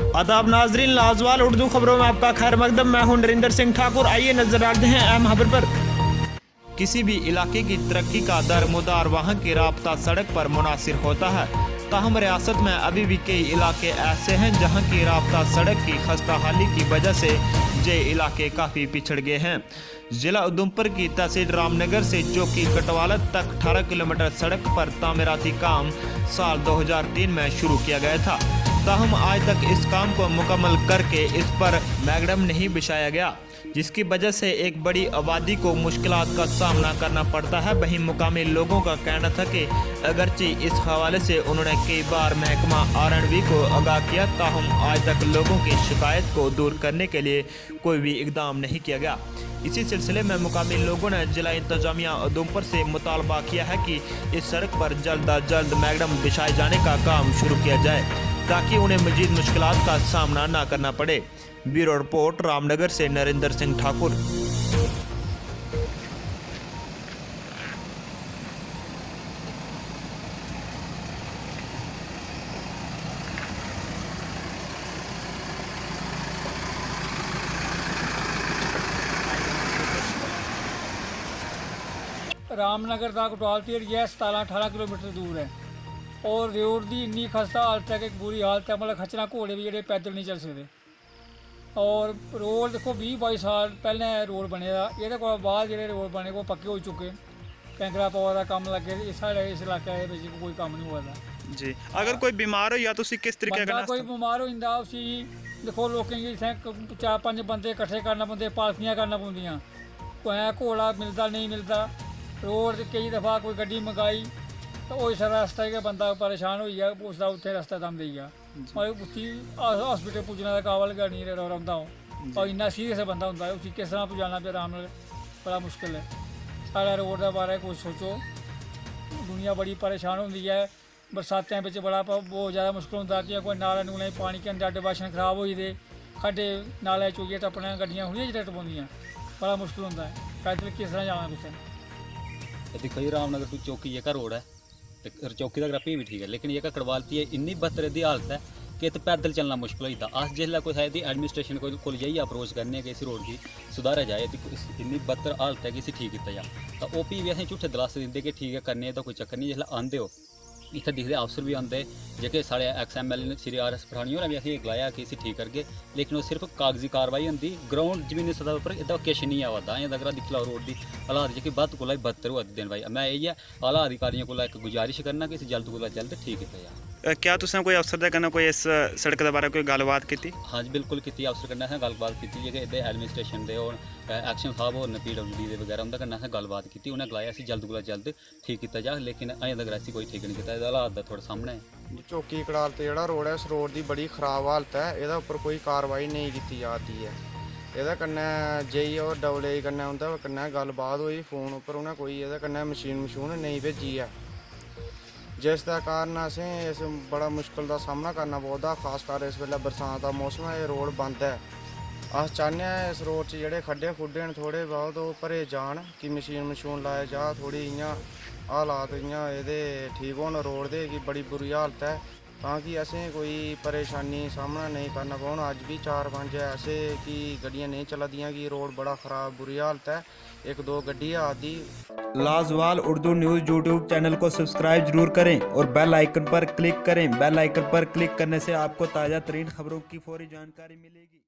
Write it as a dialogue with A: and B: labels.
A: आदाब नाजरीन, लाजवाल उर्दू खबरों में आपका खैर मकदम। मैं हूं नरिंदर सिंह ठाकुर। आइए नजर डालते हैं अहम खबर पर। किसी भी इलाके की तरक्की का दरमुदार वहाँ की राब्ता सड़क पर मुनासिर होता है। ताहम रियासत में अभी भी कई इलाके ऐसे हैं जहाँ की राब्ता सड़क की खस्ता हाली की वजह से ये इलाके काफ़ी पिछड़ गए हैं। जिला उधमपुर की तहसील रामनगर से चौकी कटवालत तक 18 किलोमीटर सड़क पर तामीराती काम साल 2003 में शुरू किया गया था। ताहम आज तक इस काम को मुकम्मल करके इस पर मैगडम नहीं बिछाया गया, जिसकी वजह से एक बड़ी आबादी को मुश्किलात का सामना करना पड़ता है। वहीं मुकामी लोगों का कहना था कि अगरचे इस हवाले से उन्होंने कई बार महकमा R&B को आगाह किया, ताहम आज तक लोगों की शिकायत को दूर करने के लिए कोई भी इकदाम नहीं किया गया। इसी सिलसिले में मुकामी लोगों ने जिला इंतजामिया उधमपुर से मुतालबा किया है कि इस सड़क पर जल्द अज जल्द मैगडम बिछाए जाने का काम शुरू किया जाए, ताकि उन्हें मजीद मुश्किलात का सामना न करना पड़े। ब्यूरो रिपोर्ट, रामनगर से नरिंदर सिंह ठाकुर।
B: रामनगर का कटवालती एरिया 17-18 किलोमीटर दूर है और रोड की इन्नी खस्ता हालत है कि बुरी हालत है। मतलब खच्चर घोड़े भी जोड़े पैदल नहीं चल सकते। और रोड देखो 20-22 साल पहले रोड बने दा, ये बाद जो रोड बने वो पक्के हो चुके। कैंकरा पवा का कम लगे साढ़े इस इलाके कोई कम नहीं हुआ था
A: जी। अगर कोई बीमार हो या तो किस तरीके का
B: कोई बीमार हो जाता उसी देखो लोगों की इतने 4-5 बंदे इकट्ठे करना पौंदे, पालकियां करना पौंदियां, कोई घोड़ा मिलता नहीं मिलता। रोड कई दफ़ा कोई गड्डी मंगाई तो उस रास्ते के बंदा परेशान हो गया, उसका उत्थे रास्ता दम दे गया और उसी हॉस्पिटल पुज्जने का काबल गै नहीं रौंदा और इन्ना सीरियस बंदा होंदा है, उसी किस तरह पुजाना पे आराम बड़ा मुश्किल है। साढ़े रोड के बारे कुछ सोचो, दुनिया बड़ी परेशान होंदी है। बरसातें में बड़ा बहुत ज़्यादा मुश्किल होंदा कि कोई नाले नूले पानी के अंदर डिवाशन खराब हो जाते, खड्डे नाले चुइये टप्पने गड्डियां थोड़ियां डट पौंदियां, बड़ा मुश्किल होंदा है। पैदल किस तरह जाना कुछ
C: देखो जी, रामनगर टू चौकी जेह्का रोड है ते चौकी तक भी ठीक है, लेकिन जेह्का कड़वालती है इन्नी बदतर दी हालत है कि इत्थै पैदल चलना मुश्किल होई जंदा। अस जिसलै कोई दी एडमिनिस्ट्रेशन कोल जाइयै अप्रोच करने कि इस रोड गी सुधारा जाए, इन्नी बदतर हालत है कि इसी ठीक कीता जा, तो ओह् भी असें झूठे दलासे दिंदे कि ठीक है करने दा कोई चक्कर नहीं। जिसलै आंदे हो इत्थै दिखदे अफसर भी आंदे, जेह्के साढ़े XMLA श्री RS पठानी होरें भी असें गलाया कि इसी ठीक करगे, लेकिन ओह् सिर्फ कागजी कार्रवाई होंदी, ग्राउंड जमीनी सतह पर एह्दा किश नहीं आवा दा। अजें तगर दिक्खी लैओ रोड दी हालात जेह्की बद्ध कोला बदतर होआ दे न भाई। मैं इ'यै आला अधिकारियों कोला इक गुजारिश करना कि इसी जल्द कोला जल्द ठीक कीता जा।
A: क्या तुसें कोई अफसर दे कन्नै कोई इस सड़क दे बारे कोई गल्लबात कीती?
C: हाँ जी बिल्कुल कीती, अफसर कन्नै असें गल्लबात कीती जेह्के एह्दे एडमिनिस्ट्रेशन दे और एक्शन साहब होर न PWD दे बगैरा, उं'दे कन्नै असें गल्लबात कीती। उ'नें गलाया इसी जल्द कोला जल्द ठीक कीता जा, लेकिन अजें तगर ऐसी कोई ठीक नहीं कीता। एह्दा हालात दा थोड़ा सामने है।
D: चौकी कड़ाल ते जेह्ड़ा रोड है इस रोड दी बड़ी खराब हालत है, एह्दे उप्पर कोई कार्रवाई नहीं कीती जाती है। एह्दे कन्नै JE और AA कन्नै उं'दे कन्नै गल्लबात होई फोन उप्पर, उ'नें कोई एह्दे कन्नै मशीन नहीं भेजी है, जिस दे कारण असें इस बड़ा मुश्किल का सामना करना पौंदा। खासकर इस वेल्ले बरसात का मौसम है, रोड बंद है। अस चाह्न्ने आं इस रोड च जेह्ड़े खड्डे खुड्डे न थोड़े बहुत ओह् भरे जान, कि मशीन लाए जा, थोड़ी इ'यां हालात इ'यां एह्दे ठीक होन रोड दे, कि बड़ी बुरी हालत है, ताकि असें कोई परेशानी सामना नहीं करना पौन। अज्ज भी 4-5 ऐसे कि गड्डियां नहीं चला दियां कि रोड बड़ा ख़राब बुरी हालत है, 1-2 गड्डी आती।
A: लाजवाल उर्दू न्यूज़ YouTube चैनल को सब्सक्राइब जरूर करें और बेल आइकन पर क्लिक करें। बेल आइकन पर क्लिक करने से आपको ताज़ा तरीन खबरों की फौरी जानकारी मिलेगी।